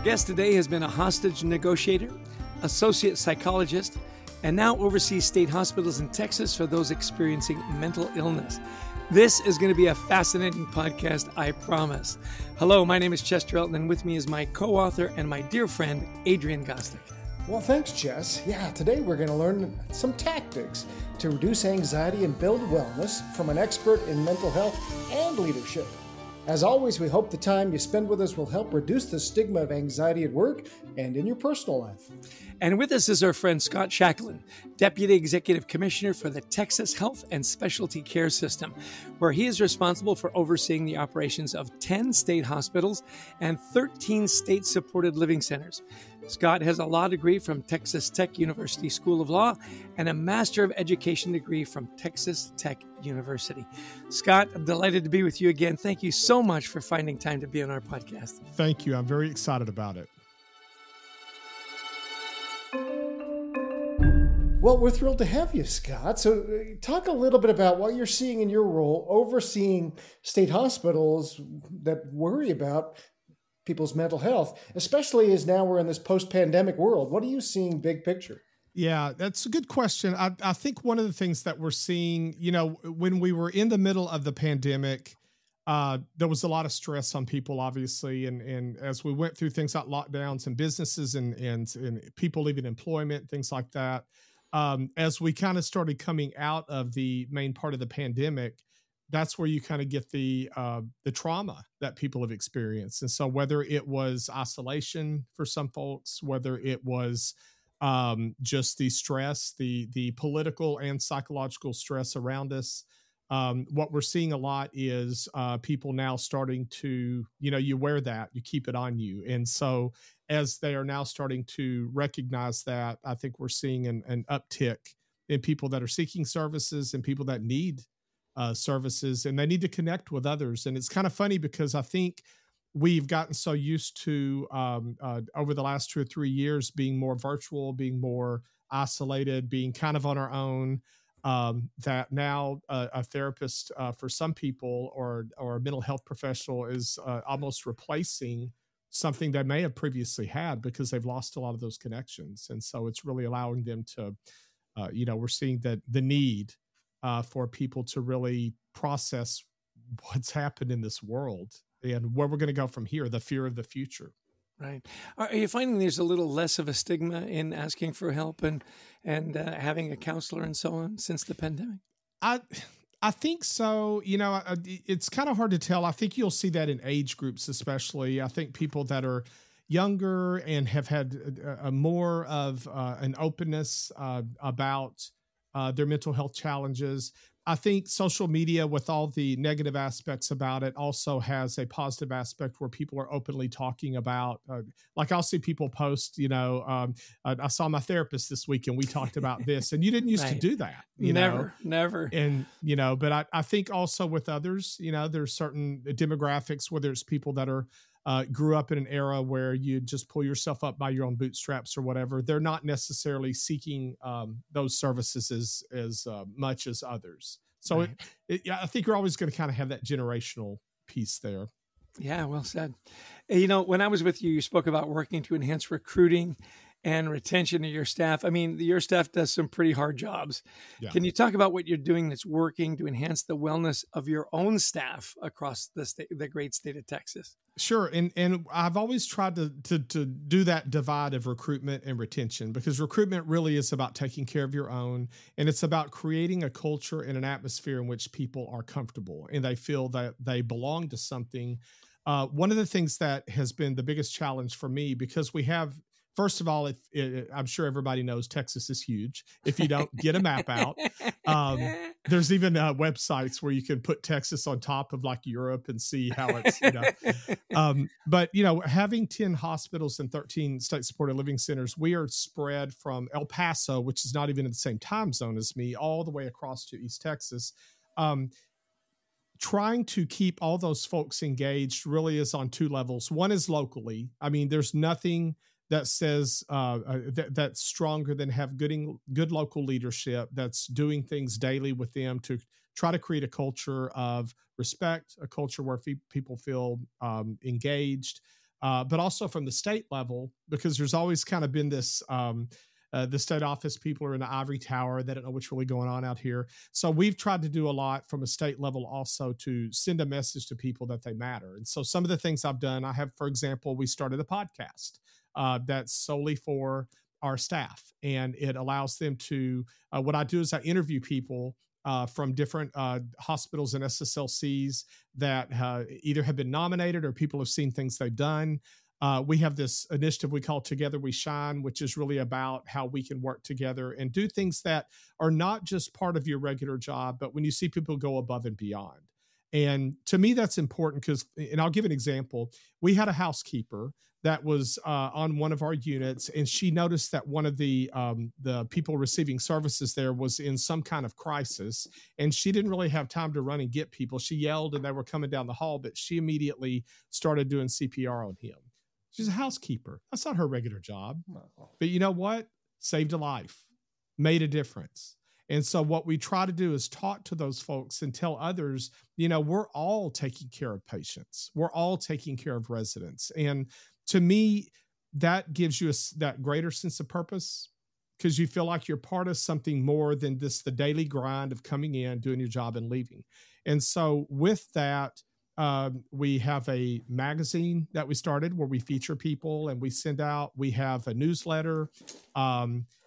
guest today has been a hostage negotiator, associate psychologist, and now oversees state hospitals in Texas for those experiencing mental illness. This is going to be a fascinating podcast, I promise. Hello, my name is Chester Elton, and with me is my co-author and my dear friend, Adrian Gostick. Well, thanks, Jess. Yeah, today we're going to learn some tactics to reduce anxiety and build wellness from an expert in mental health and leadership. As always, we hope the time you spend with us will help reduce the stigma of anxiety at work and in your personal life. And with us is our friend Scott Shacklin, Deputy Executive Commissioner for the Texas Health and Specialty Care System, where he is responsible for overseeing the operations of 10 state hospitals and 13 state-supported living centers. Scott has a law degree from Texas Tech University School of Law and a Master of Education degree from Texas Tech University. Scott, I'm delighted to be with you again. Thank you so much for finding time to be on our podcast. Thank you. I'm very excited about it. Well, we're thrilled to have you, Scott. So talk a little bit about what you're seeing in your role overseeing state hospitals that worry about people's mental health, especially as now we're in this post-pandemic world. What are you seeing big picture? Yeah, that's a good question. I think one of the things that we're seeing, when we were in the middle of the pandemic, there was a lot of stress on people, obviously. And as we went through things like lockdowns and businesses and people leaving employment, things like that, as we kind of started coming out of the main part of the pandemic, that's where you kind of get the trauma that people have experienced. And so whether it was isolation for some folks, whether it was just the stress, the political and psychological stress around us, what we're seeing a lot is people now starting to, you wear that, you keep it on you. And so as they are now starting to recognize that, I think we're seeing an uptick in people that are seeking services and people that need services, and they need to connect with others. And it's kind of funny because I think we've gotten so used to over the last 2 or 3 years being more virtual, being more isolated, being kind of on our own, that now a therapist for some people or a mental health professional is almost replacing something they may have previously had because they've lost a lot of those connections. And so it's really allowing them to, we're seeing that the need for people to really process what's happened in this world and where we're going to go from here, the fear of the future. Right. Are you finding there's a little less of a stigma in asking for help and having a counselor and so on since the pandemic? I think so. It's kind of hard to tell. I think you'll see that in age groups, especially. I think people that are younger and have had more of an openness about their mental health challenges. I think social media, with all the negative aspects about it, also has a positive aspect where people are openly talking about, like I'll see people post, I saw my therapist this week and we talked about this, and you didn't used to do that. Never. And, but I think also with others, there's certain demographics, whether it's people that are grew up in an era where you just pull yourself up by your own bootstraps or whatever. They're not necessarily seeking those services as much as others. So right. I think you're always going to kind of have that generational piece there. Yeah, well said. When I was with you, you spoke about working to enhance recruiting and retention of your staff. I mean, your staff does some pretty hard jobs. Yeah. Can you talk about what you're doing that's working to enhance the wellness of your own staff across the great state of Texas? Sure. And I've always tried to do that divide of recruitment and retention, because recruitment really is about taking care of your own, and it's about creating a culture and an atmosphere in which people are comfortable and they feel that they belong to something. One of the things that has been the biggest challenge for me, because we have, first of all, I'm sure everybody knows Texas is huge. If you don't, get a map out. There's even websites where you can put Texas on top of like Europe and see how it's, but, having 10 hospitals and 13 state-supported living centers, we are spread from El Paso, which is not even in the same time zone as me, all the way across to East Texas. Trying to keep all those folks engaged really is on two levels. One is locally. I mean, there's nothing that says that's stronger than have good local leadership that's doing things daily with them to try to create a culture of respect, a culture where people feel engaged, but also from the state level, because there's always kind of been this, the state office people are in the ivory tower. They don't know what's really going on out here. So we've tried to do a lot from a state level also to send a message to people that they matter. And so some of the things I've done, I have, for example, we started a podcast that's solely for our staff, and it allows them to, what I do is I interview people from different hospitals and SSLCs that either have been nominated or people have seen things they've done. We have this initiative we call Together We Shine, which is really about how we can work together and do things that are not just part of your regular job, but when you see people go above and beyond. And to me, that's important because, and I'll give an example. We had a housekeeper that was on one of our units, and she noticed that one of the people receiving services there was in some kind of crisis, and she didn't really have time to run and get people. She yelled, and they were coming down the hall, but she immediately started doing CPR on him. She's a housekeeper. That's not her regular job. But you know what? Saved a life, made a difference. And so what we try to do is talk to those folks and tell others, you know, we're all taking care of patients. We're all taking care of residents. And to me, that gives you that greater sense of purpose because you feel like you're part of something more than just the daily grind of coming in, doing your job and leaving. And so with that, we have a magazine that we started where we feature people and we send out, we have a newsletter.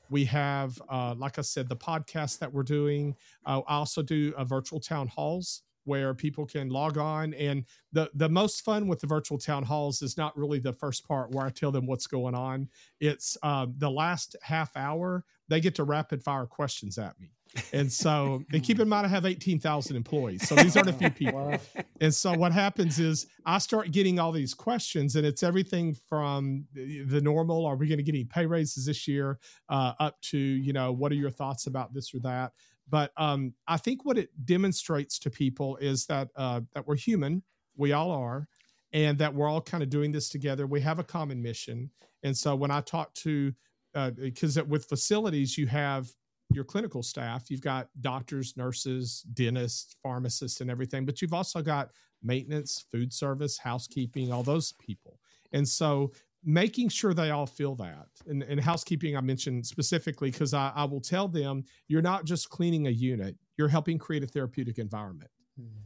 We have, like I said, the podcast that we're doing. I also do virtual town halls where people can log on. And the most fun with the virtual town halls is not really the first part where I tell them what's going on. It's the last half hour, they get to rapid fire questions at me. And so, and keep in mind, I have 18,000 employees. So these aren't a few people. Wow. And so what happens is I start getting all these questions, and it's everything from the normal, are we going to get any pay raises this year, up to, you know, what are your thoughts about this or that? But I think what it demonstrates to people is that that we're human. We all are. And that we're all kind of doing this together. We have a common mission. And so when I talk to, because with facilities, you have your clinical staff, you've got doctors, nurses, dentists, pharmacists, and everything, but you've also got maintenance, food service, housekeeping, all those people. And so making sure they all feel that. And housekeeping, I mentioned specifically because I will tell them, you're not just cleaning a unit, you're helping create a therapeutic environment.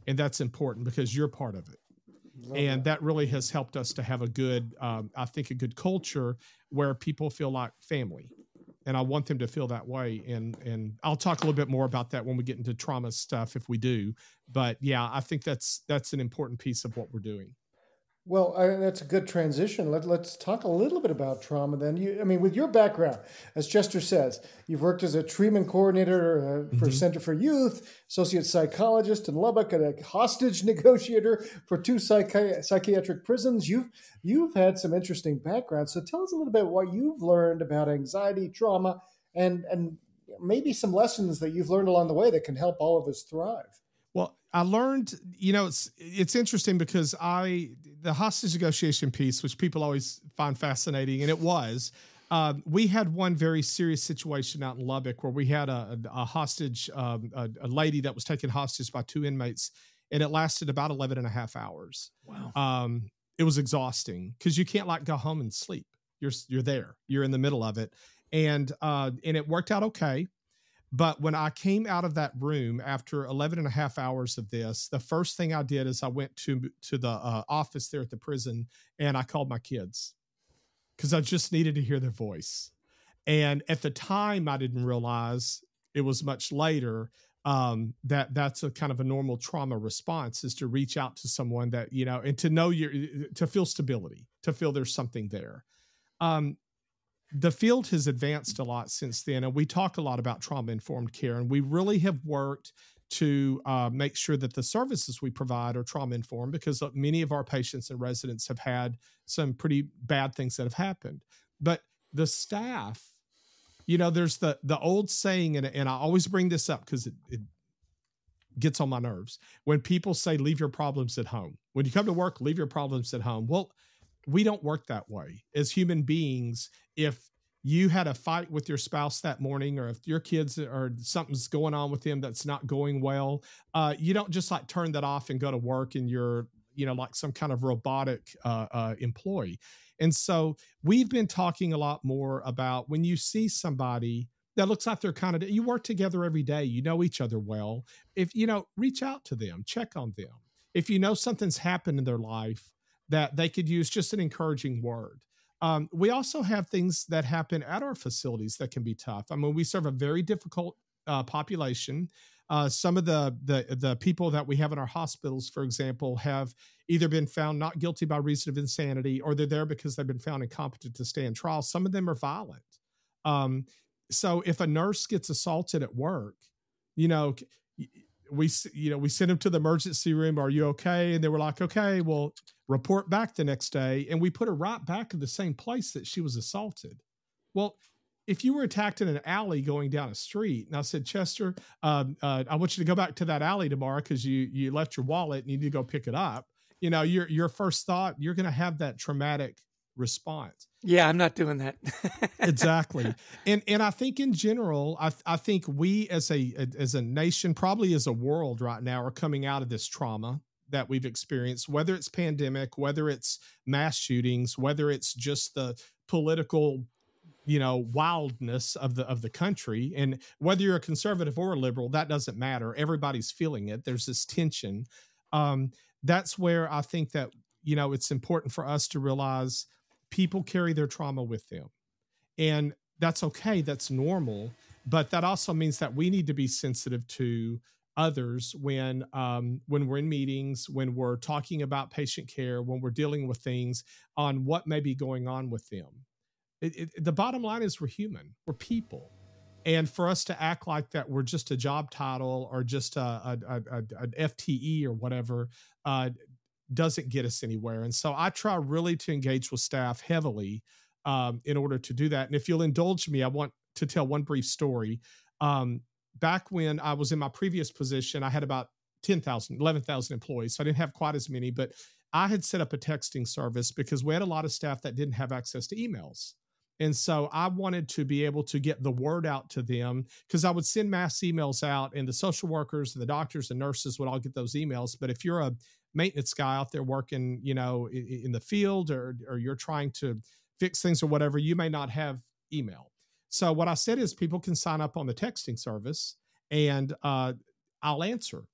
And that's important because you're part of it. And that really has helped us to have a good, I think, a good culture where people feel like family. And I want them to feel that way. And I'll talk a little bit more about that when we get into trauma stuff, if we do. But yeah, I think that's an important piece of what we're doing. Well, that's a good transition. Let's talk a little bit about trauma then. With your background, as Chester says, you've worked as a treatment coordinator for Center for Youth, associate psychologist in Lubbock, and a hostage negotiator for 2 psychiatric prisons. You've had some interesting background. So tell us a little bit what you've learned about anxiety, trauma, and maybe some lessons that you've learned along the way that can help all of us thrive. Well, I learned, it's interesting because the hostage negotiation piece, which people always find fascinating, and it was, we had one very serious situation out in Lubbock where we had a hostage, a lady that was taken hostage by 2 inmates, and it lasted about 11 and a half hours. Wow. It was exhausting because you can't go home and sleep. You're there, you're in the middle of it. And it worked out okay. But when I came out of that room after 11 and a half hours of this, the first thing I did is I went to the office there at the prison and I called my kids because I just needed to hear their voice. And at the time, I didn't realize it was much later that's a kind of a normal trauma response is to reach out to someone that, and to know to feel stability, to feel there's something there. The field has advanced a lot since then, and we talk a lot about trauma-informed care, and we really have worked to make sure that the services we provide are trauma-informed because many of our patients and residents have had some pretty bad things that have happened. But the staff, there's the old saying, and I always bring this up because it gets on my nerves. When people say, leave your problems at home. When you come to work, leave your problems at home. Well, we don't work that way as human beings. If you had a fight with your spouse that morning, or if your kids or something's going on with them that's not going well, you don't just turn that off and go to work and you're, like some kind of robotic employee. And so we've been talking a lot more about when you see somebody that looks like they're kind of, you work together every day, you know each other well. If, reach out to them, check on them. If you know something's happened in their life that they could use just an encouraging word. We also have things that happen at our facilities that can be tough. I mean, we serve a very difficult population. Some of the people that we have in our hospitals, for example, have either been found not guilty by reason of insanity, or they're there because they've been found incompetent to stand trial. Some of them are violent. So if a nurse gets assaulted at work, we send them to the emergency room. Are you okay? And they were like, okay, well, report back the next day. And we put her right back in the same place that she was assaulted. Well, if you were attacked in an alley going down a street, and I said, Chester, I want you to go back to that alley tomorrow because you left your wallet and you need to go pick it up. Your first thought, you're going to have that traumatic response. Yeah, I'm not doing that. Exactly. And I think in general, I think we as a nation, probably as a world right now, are coming out of this trauma that we've experienced, whether it's pandemic, whether it's mass shootings, whether it's just the political, wildness of the country. And whether you're a conservative or a liberal, that doesn't matter. Everybody's feeling it. There's this tension. That's where I think that, it's important for us to realize people carry their trauma with them, and that's okay. That's normal. But that also means that we need to be sensitive to others when we're in meetings, when we're talking about patient care, when we're dealing with things on what may be going on with them. The bottom line is we're human, we're people. And for us to act like that we're just a job title or just an FTE or whatever, doesn't get us anywhere. And so I try really to engage with staff heavily in order to do that. And if you'll indulge me, I want to tell one brief story. Back when I was in my previous position, I had about 11,000 employees. So I didn't have quite as many, but I had set up a texting service because we had a lot of staff that didn't have access to emails. And so I wanted to be able to get the word out to them because I would send mass emails out, and the social workers and the doctors and nurses would all get those emails. But if you're a maintenance guy out there working, in the field, or you're trying to fix things or whatever, you may not have email. So what I said is people can sign up on the texting service, and I'll answer.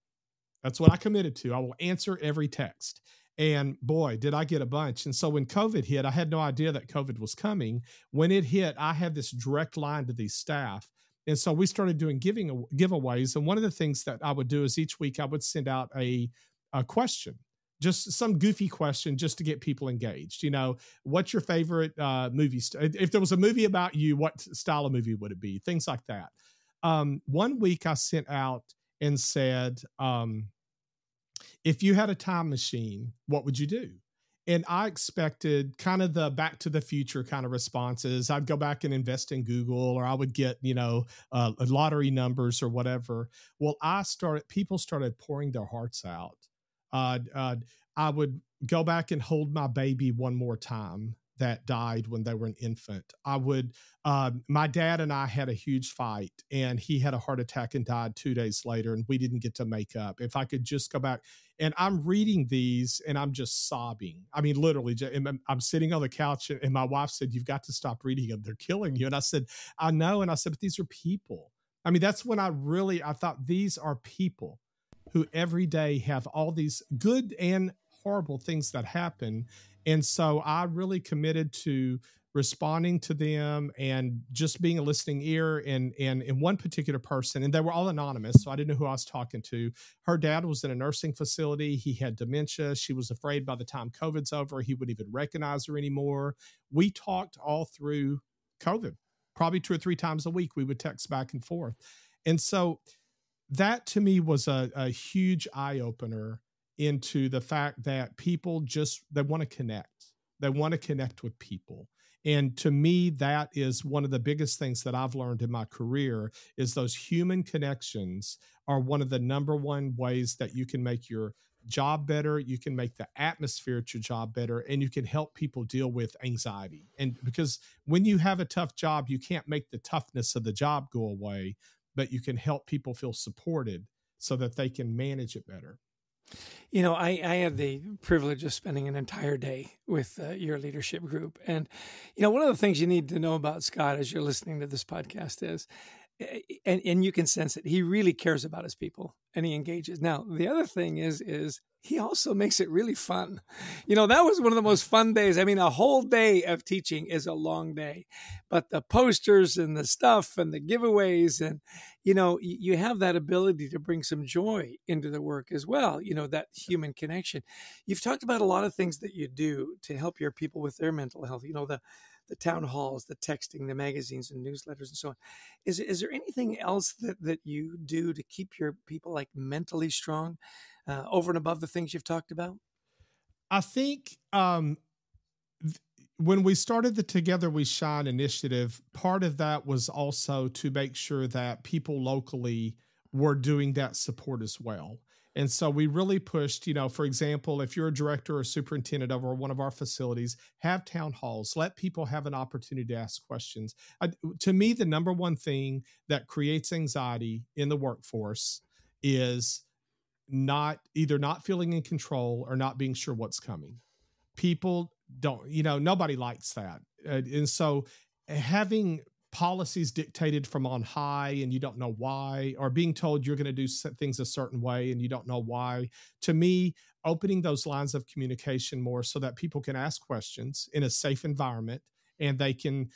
That's what I committed to. I will answer every text. And boy, did I get a bunch. And so when COVID hit, I had no idea that COVID was coming. When it hit, I had this direct line to these staff. And so we started doing giveaways. And one of the things that I would do is each week I would send out a question, just some goofy question, just to get people engaged. What's your favorite movie? If there was a movie about you, what style of movie would it be? Things like that. One week I sent out and said, if you had a time machine, what would you do? And I expected kind of the Back to the Future kind of responses. I'd go back and invest in Google, or I would get, lottery numbers or whatever. Well, people started pouring their hearts out. I would go back and hold my baby one more time that died when they were an infant. My dad and I had a huge fight, and he had a heart attack and died 2 days later, and we didn't get to make up. If I could just go back, and I'm reading these and I'm just sobbing. I mean, literally, I'm sitting on the couch, and my wife said, "You've got to stop reading them. They're killing you." And I said, "I know." And I said, "But these are people." I mean, that's when I thought these are people who every day have all these good and horrible things that happen. And so I really committed to responding to them and just being a listening ear. And one particular person, and they were all anonymous, so I didn't know who I was talking to. Her dad was in a nursing facility. He had dementia. She was afraid by the time COVID's over, he wouldn't even recognize her anymore. We talked all through COVID, probably 2 or 3 times a week. We would text back and forth. And so that to me was a huge eye opener into the fact that people they want to connect. They want to connect with people. And to me, that is one of the biggest things that I've learned in my career is those human connections are one of the number one ways that you can make your job better. You can make the atmosphere at your job better, and you can help people deal with anxiety. And because when you have a tough job, you can't make the toughness of the job go away, but you can help people feel supported so that they can manage it better. I had the privilege of spending an entire day with your leadership group. And, one of the things you need to know about Scott as you're listening to this podcast is, and you can sense it, he really cares about his people and he engages. Now, the other thing is he also makes it really fun. That was one of the most fun days. I mean, a whole day of teaching is a long day, but the posters and the stuff and the giveaways and, you have that ability to bring some joy into the work as well. That human connection. You've talked about a lot of things that you do to help your people with their mental health, the town halls, the texting, the magazines and newsletters and so on. Is there anything else that you do to keep your people like mentally strong over and above the things you've talked about? I think when we started the Together We Shine initiative, part of that was also to make sure that people locally were doing that support as well. And so we really pushed, for example, if you're a director or superintendent over one of our facilities, have town halls, let people have an opportunity to ask questions. To me, the number one thing that creates anxiety in the workforce is either not feeling in control or not being sure what's coming. People don't, nobody likes that. And so having policies dictated from on high and you don't know why, or being told you're going to do things a certain way and you don't know why, to me, opening those lines of communication more so that people can ask questions in a safe environment and they can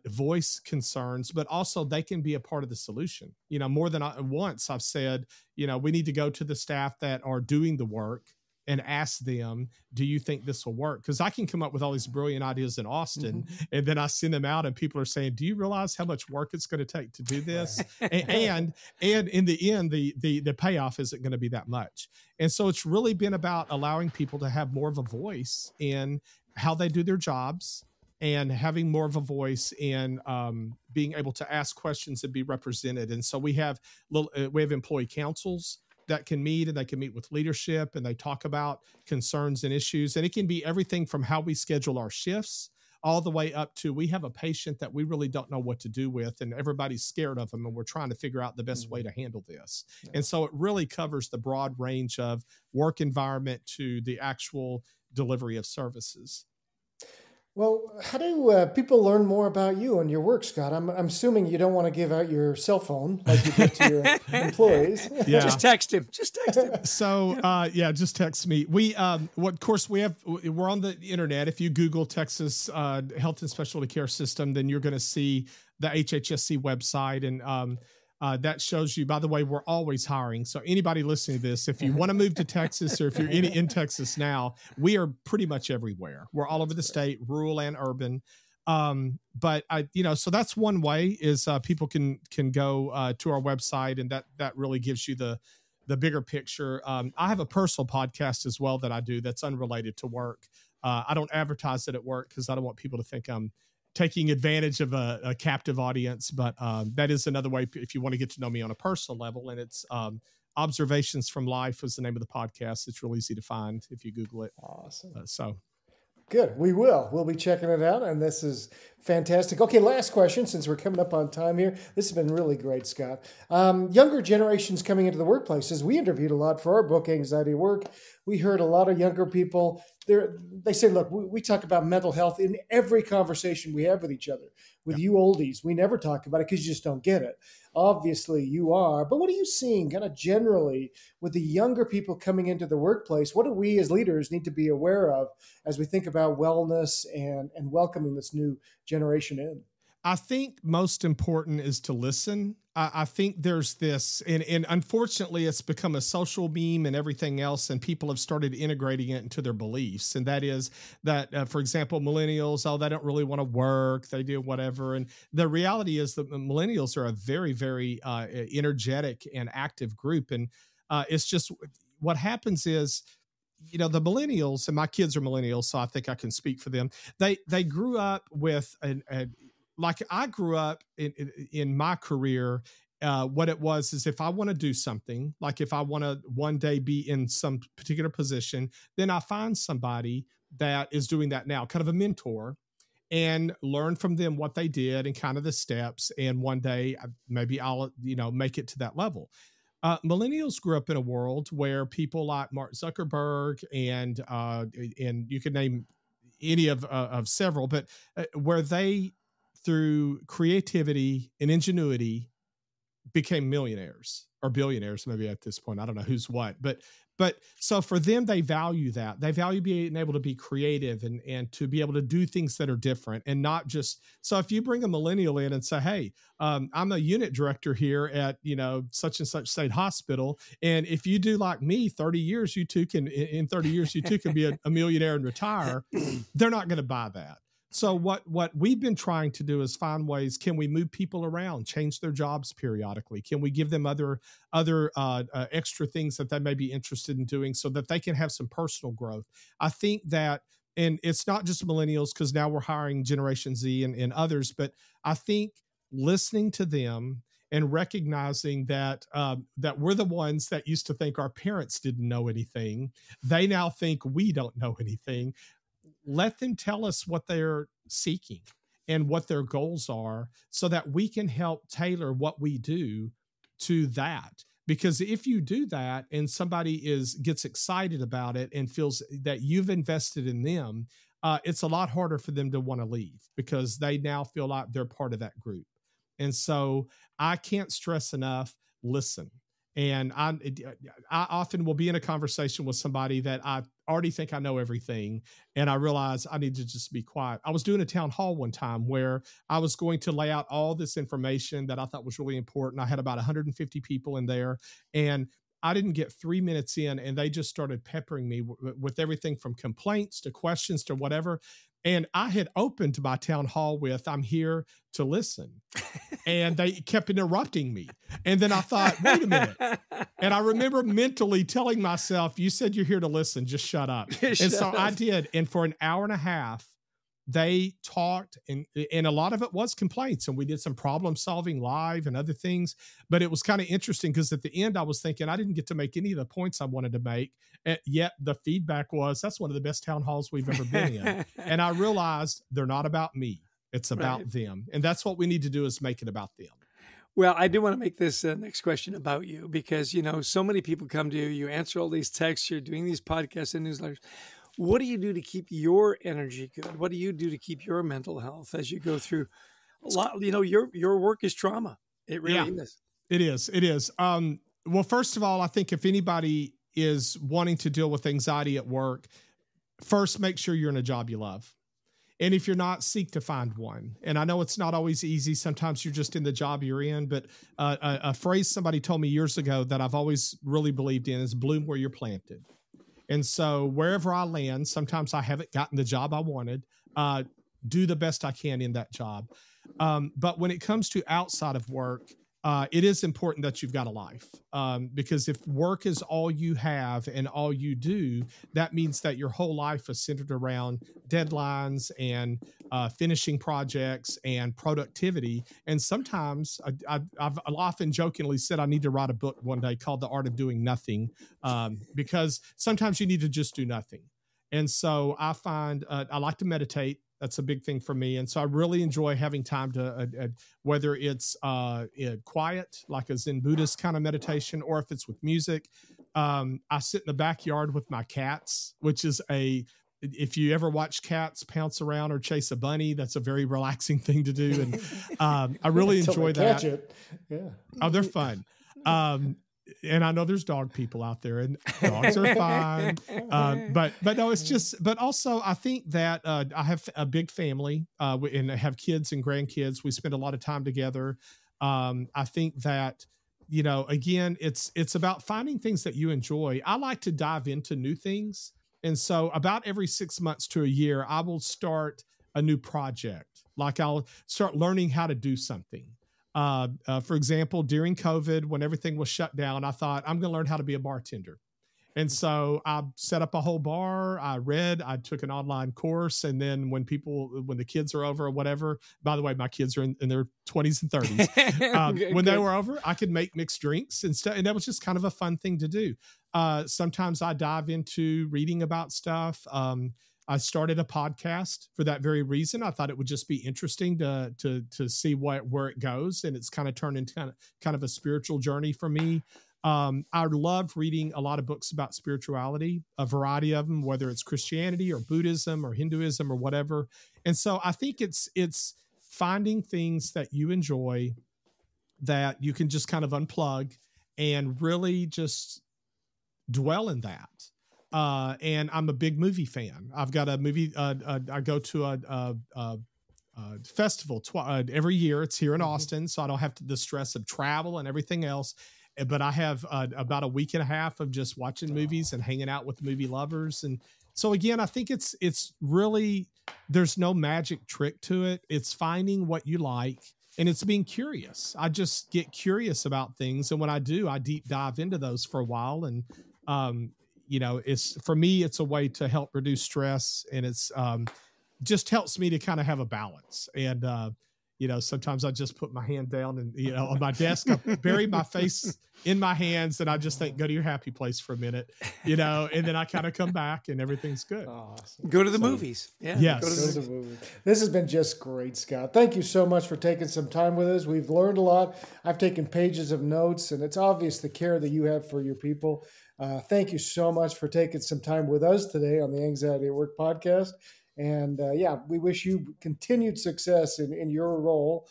voice concerns, but also they can be a part of the solution. More than once I've said, we need to go to the staff that are doing the work and ask them, do you think this will work? Because I can come up with all these brilliant ideas in Austin, and then I send them out and people are saying, do you realize how much work it's going to take to do this? and in the end, the payoff isn't going to be that much. And so it's really been about allowing people to have more of a voice in how they do their jobs and having more of a voice in being able to ask questions and be represented. And so we have employee councils that can meet, and they can meet with leadership and they talk about concerns and issues. And it can be everything from how we schedule our shifts all the way up to, we have a patient that we really don't know what to do with and everybody's scared of them and we're trying to figure out the best way to handle this. Yeah. And so it really covers the broad range of work environment to the actual delivery of services. Well, how do people learn more about you and your work, Scott? I'm assuming you don't want to give out your cell phone like you did to your employees. Yeah. Just text him. So, just text me. We're on the internet. If you Google Texas Health and Specialty Care System, then you're going to see the HHSC website. And that shows you, by the way, we're always hiring. So anybody listening to this, if you want to move to Texas or if you're in Texas now, we are pretty much everywhere. We're all over the state, rural and urban. So that's one way is people can go to our website, and that really gives you the bigger picture. I have a personal podcast as well that I do that's unrelated to work. I don't advertise it at work because I don't want people to think I'm taking advantage of a captive audience, but that is another way if you want to get to know me on a personal level. And it's Observations from Life is the name of the podcast. It's real easy to find if you Google it. Awesome. Good. We'll be checking it out. And this is fantastic. Okay. Last question, since we're coming up on time here. This has been really great, Scott. Younger generations coming into the workplaces. We interviewed a lot for our book, Anxiety at Work. We heard a lot of younger people. They say, look, we talk about mental health in every conversation we have with each other. With you oldies, we never talk about it because you just don't get it. Obviously, you are. But what are you seeing kind of generally with the younger people coming into the workplace? What do we as leaders need to be aware of as we think about wellness and welcoming this new generation in? I think most important is to listen. I think there's this, and unfortunately, it's become a social meme and everything else, and people have started integrating it into their beliefs. And that is that, for example, millennials, they don't really want to work, they do whatever. And the reality is that millennials are a very, very energetic and active group. And it's just what happens is, the millennials, and my kids are millennials, so I think I can speak for them. They grew up with like I grew up in my career, what it was is if I want to do something, like if I want to one day be in some particular position, then I find somebody that is doing that now, kind of a mentor, and learn from them what they did and kind of the steps. And one day maybe I'll, make it to that level. Millennials grew up in a world where people like Mark Zuckerberg and you could name any of several, but where they, through creativity and ingenuity, became millionaires or billionaires, maybe at this point. I don't know who's what, but so for them, they value that. They value being able to be creative and to be able to do things that are different and not just. So if you bring a millennial in and say, hey, I'm a unit director here at, such and such state hospital. And if you do like me, 30 years, you too can, in 30 years, you too can be a millionaire and retire. They're not going to buy that. So what we've been trying to do is find ways, can we move people around, change their jobs periodically? Can we give them other extra things that they may be interested in doing so that they can have some personal growth? I think that, and it's not just millennials, because now we're hiring Generation Z and others, but I think listening to them and recognizing that that we're the ones that used to think our parents didn't know anything. They now think we don't know anything. Let them tell us what they're seeking and what their goals are so that we can help tailor what we do to that. Because if you do that and somebody gets excited about it and feels that you've invested in them, it's a lot harder for them to want to leave because they now feel like they're part of that group. And so I can't stress enough, listen. And I often will be in a conversation with somebody that I already think I know everything, and I realize I need to just be quiet. I was doing a town hall one time where I was going to lay out all this information that I thought was really important. I had about 150 people in there, and I didn't get 3 minutes in, and they just started peppering me with everything from complaints to questions to whatever. And I had opened my town hall with, I'm here to listen. And they kept interrupting me. And then I thought, wait a minute. And I remember mentally telling myself, you said you're here to listen, just shut up. I did. And for an hour and a half, they talked, and a lot of it was complaints, and we did some problem solving live and other things. But it was kind of interesting because at the end I was thinking I didn't get to make any of the points I wanted to make, yet the feedback was that's one of the best town halls we've ever been in. And I realized they're not about me, it's about them, and that's what we need to do, is make it about them. Well, I do want to make this next question about you because so many people come to you, you answer all these texts, you're doing these podcasts and newsletters. What do you do to keep your energy good? What do you do to keep your mental health as you go through a lot? Your work is trauma. It really is. It is. It is. Well, first of all, I think if anybody is wanting to deal with anxiety at work, first, make sure you're in a job you love. And if you're not, seek to find one. And I know it's not always easy. Sometimes you're just in the job you're in. But a phrase somebody told me years ago that I've always really believed in is bloom where you're planted. And so wherever I land, sometimes I haven't gotten the job I wanted, do the best I can in that job. But when it comes to outside of work, it is important that you've got a life, because if work is all you have and all you do, that means that your whole life is centered around deadlines and finishing projects and productivity. And sometimes I've often jokingly said I need to write a book one day called The Art of Doing Nothing, because sometimes you need to just do nothing. And so I find I like to meditate. That's a big thing for me. And so I really enjoy having time to, whether it's quiet, like a Zen Buddhist kind of meditation, or if it's with music. I sit in the backyard with my cats, which is if you ever watch cats pounce around or chase a bunny, that's a very relaxing thing to do. And I really enjoy that. Yeah. Oh, they're fun. And I know there's dog people out there, and dogs are fine. But no, it's just, but also I think that I have a big family and I have kids and grandkids. We spend a lot of time together. I think that, again, it's about finding things that you enjoy. I like to dive into new things. And so about every 6 months to a year, I will start a new project. Like I'll start learning how to do something. For example, during COVID, when everything was shut down, I thought I'm going to learn how to be a bartender. And so I set up a whole bar. I took an online course. And then when the kids are over or whatever, by the way, my kids are in their 20s and 30s. When they were over, I could make mixed drinks and stuff. And that was just kind of a fun thing to do. Sometimes I dive into reading about stuff. I started a podcast for that very reason. I thought it would just be interesting to see where it goes, and it's kind of turned into kind of a spiritual journey for me. I love reading a lot of books about spirituality, a variety of them, whether it's Christianity or Buddhism or Hinduism or whatever. And so I think it's finding things that you enjoy that you can just kind of unplug and really just dwell in that. And I'm a big movie fan. I've got a movie. I go to a festival every year. It's here in Austin, so I don't have the stress of travel and everything else. But I have about a week and a half of just watching movies and hanging out with movie lovers. And so again, I think it's really, there's no magic trick to it. It's finding what you like, and it's being curious. I just get curious about things. And when I do, I deep dive into those for a while. And, for me, it's a way to help reduce stress, and it's just helps me to kind of have a balance. And, sometimes I just put my hand down and, on my desk, I bury my face in my hands, and I just think, go to your happy place for a minute, and then I kind of come back and everything's good. Awesome. Go to the movies. Yeah. Yes. Go to the movies. This has been just great, Scott. Thank you so much for taking some time with us. We've learned a lot. I've taken pages of notes, and it's obvious the care that you have for your people. Thank you so much for taking some time with us today on the Anxiety at Work podcast. And we wish you continued success in your role,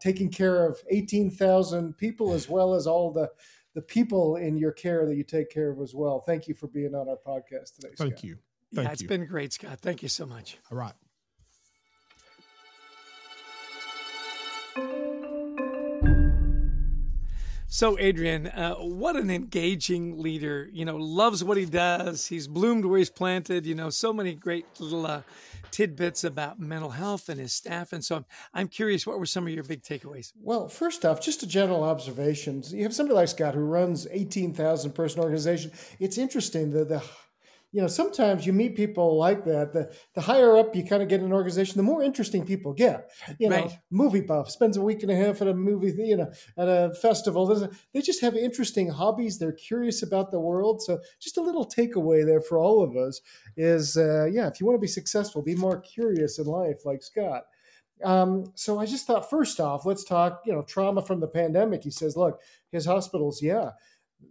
taking care of 18,000 people, as well as all the people in your care that you take care of as well. Thank you for being on our podcast today, Scott. Thank you. It's been great, Scott. Thank you so much. All right. So, Adrian, what an engaging leader, loves what he does. He's bloomed where he's planted, so many great little tidbits about mental health and his staff. And so I'm curious, what were some of your big takeaways? Well, first off, just a general observation. You have somebody like Scott who runs 18,000 person organization. It's interesting that sometimes you meet people like that. The higher up you kind of get in an organization, the more interesting people get. Right. Movie buff spends a week and a half at a movie, at a festival. They just have interesting hobbies. They're curious about the world. So just a little takeaway there for all of us is, if you want to be successful, be more curious in life, like Scott. So I just thought, first off, let's talk, trauma from the pandemic. He says, look, his hospitals,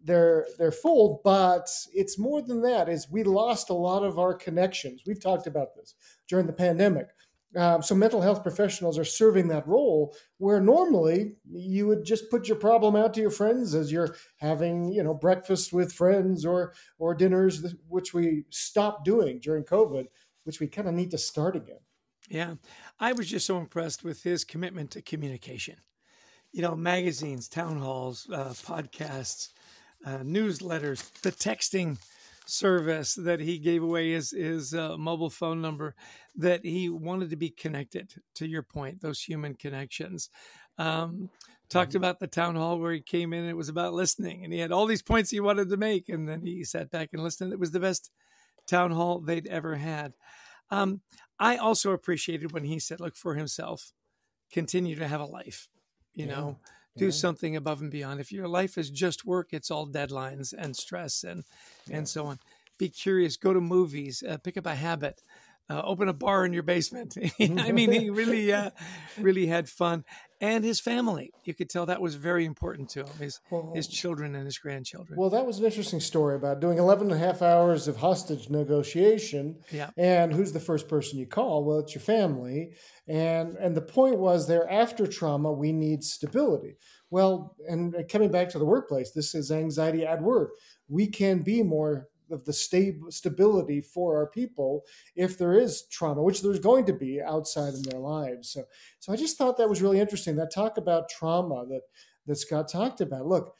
they're full, but it's more than that. Is we lost a lot of our connections. We've talked about this during the pandemic. So mental health professionals are serving that role where normally you would just put your problem out to your friends as you're having, breakfast with friends or dinners, which we stopped doing during COVID, which we kind of need to start again. Yeah. I was just so impressed with his commitment to communication. Magazines, town halls, podcasts, newsletters, the texting service that he gave away his mobile phone number, that he wanted to be connected, to your point, those human connections. Talked about the town hall where he came in and it was about listening, and he had all these points he wanted to make, and then he sat back and listened. It was the best town hall they'd ever had. I also appreciated when he said, look, for himself, continue to have a life, do something above and beyond. If your life is just work, it's all deadlines and stress and so on. Be curious, go to movies, pick up a habit, open a bar in your basement. I mean, he really had fun. And his family, you could tell that was very important to him, his children and his grandchildren. Well, that was an interesting story about doing 11 and a half hours of hostage negotiation. Yeah. And who's the first person you call? Well, it's your family. And the point was there, after trauma, we need stability. Well, and coming back to the workplace, this is anxiety at work. We can be more of the stability for our people if there is trauma, which there's going to be outside in their lives. So I just thought that was really interesting, that talk about trauma that Scott talked about. Look,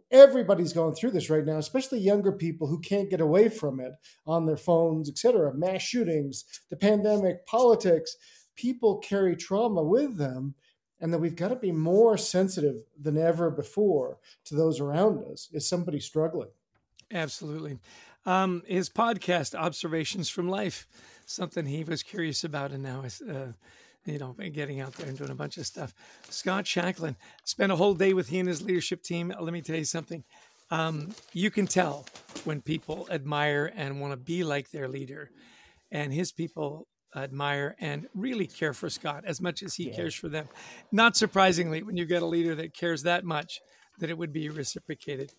everybody's going through this right now, especially younger people who can't get away from it on their phones, etc. Mass shootings, the pandemic, politics. People carry trauma with them, and that we've got to be more sensitive than ever before to those around us. Is somebody struggling? Absolutely. His podcast, Observations from Life, something he was curious about, and now is, getting out there and doing a bunch of stuff. Scott Shacklin spent a whole day with he and his leadership team. Let me tell you something. You can tell when people admire and want to be like their leader, and his people admire and really care for Scott as much as he cares for them. Not surprisingly, when you get a leader that cares that much, that it would be reciprocated.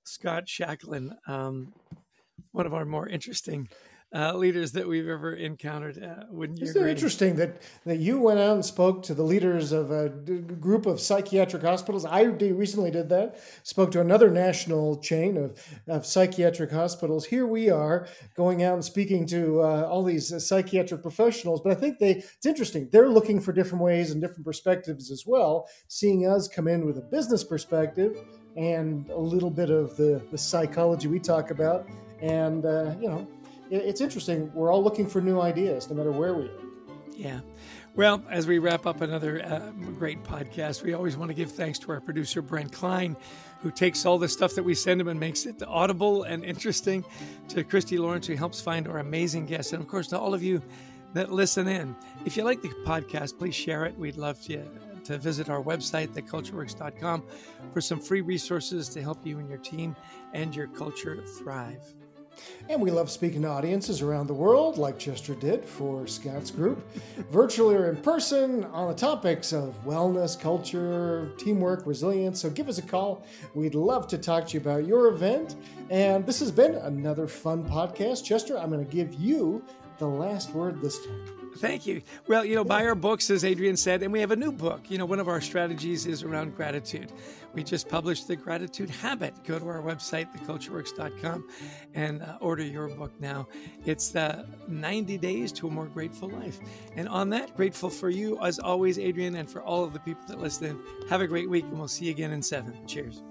Scott Shacklin, one of our more interesting leaders that we've ever encountered. Wouldn't you Isn't agree? it interesting that you went out and spoke to the leaders of a group of psychiatric hospitals? I recently did that, spoke to another national chain of psychiatric hospitals. Here we are going out and speaking to all these psychiatric professionals. But I think it's interesting. They're looking for different ways and different perspectives as well, seeing us come in with a business perspective and a little bit of the psychology we talk about. And, it's interesting. We're all looking for new ideas, no matter where we are. Yeah. Well, as we wrap up another great podcast, we always want to give thanks to our producer, Brent Klein, who takes all the stuff that we send him and makes it audible and interesting, to Christy Lawrence, who helps find our amazing guests, and of course, to all of you that listen in. If you like the podcast, please share it. We'd love to visit our website, thecultureworks.com, for some free resources to help you and your team and your culture thrive. And we love speaking to audiences around the world, like Chester did for Scott's group, virtually or in person, on the topics of wellness, culture, teamwork, resilience. So give us a call. We'd love to talk to you about your event. And this has been another fun podcast. Chester, I'm going to give you the last word this time. Thank you. Well, buy our books, as Adrian said, and we have a new book. One of our strategies is around gratitude. We just published The Gratitude Habit. Go to our website, thecultureworks.com, and order your book now. It's 90 Days to a More Grateful Life. And on that, grateful for you, as always, Adrian, and for all of the people that listen. Have a great week, and we'll see you again in 7. Cheers.